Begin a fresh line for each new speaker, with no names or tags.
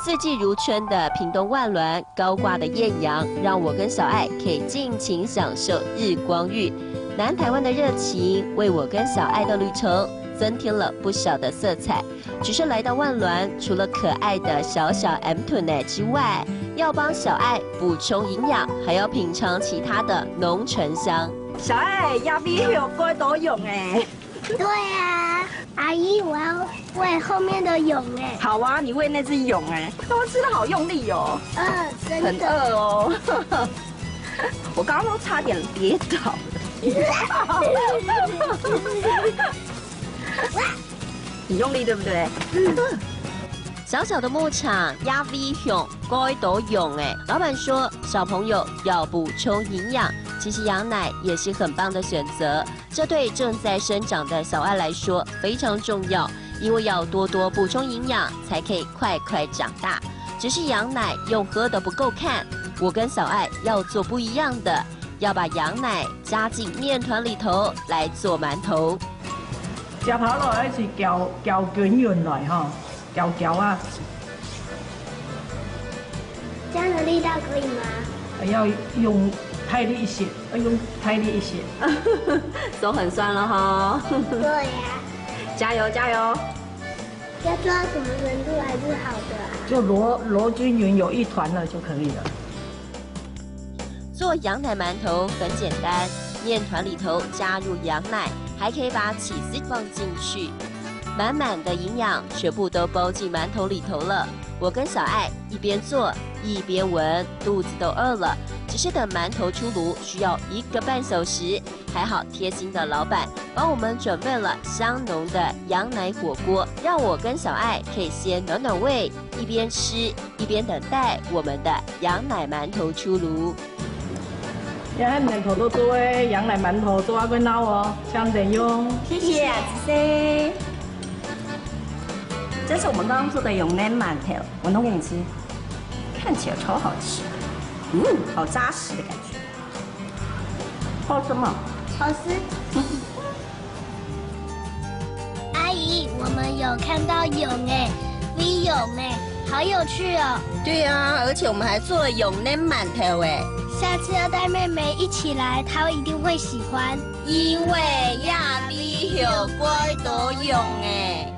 四季如春的屏东万峦高挂的艳阳，让我跟小爱可以尽情享受日光浴。南台湾的热情为我跟小爱的旅程增添了不少的色彩。只是来到万峦，除了可爱的小小 M 豚奶之外，要帮小爱补充营养，还要品尝其他的浓醇香。
小爱要比有龟多泳哎。
对啊，阿姨，我要喂后面的蛹哎。
好啊，你喂那只蛹哎，它吃的好用力哦。
真的。
很饿哦。我刚刚都差点跌倒了。你用力对不对？
小小的牧场鸭 V 蛹该多蛹哎，老板说小朋友要补充营养，其实羊奶也是很棒的选择。这对正在生长的小爱来说非常重要，因为要多多补充营养，才可以快快长大。只是羊奶用喝的不够看，我跟小爱要做不一样的，要把羊奶加进面团里头来做馒头。
食头落来是搅均匀来哈，搅啊。
这样的力道可以吗？
要用太力一些，用太力一些。
手很酸了哈。
对呀。
加油加油！
要做到什么程度还是好的啊？
就揉均匀有一团了就可以了。
做羊奶馒头很简单，面团里头加入羊奶，还可以把起司放进去，满满的营养全部都包进馒头里头了。我跟小爱一边做一边闻，肚子都饿了。只是等馒头出炉需要1个半小时，还好贴心的老板帮我们准备了香浓的羊奶火锅，让我跟小爱可以先暖暖胃，一边吃一边等待我们的羊奶馒头出炉。
羊奶馒头都做的羊奶馒头做阿个孬哦，香点用。
谢谢啊，子 C。这是我们刚刚做的蛹奶馒头，我弄给你吃，看起来超好吃，好扎实的感觉。好吃吗？
好吃。阿姨，我们有看到蛹哎，V 蛹哎，好有趣哦。
对啊，而且我们还做了蛹奶馒头哎。
下次要带妹妹一起来，她一定会喜欢。
因为亚比有龟多蛹哎。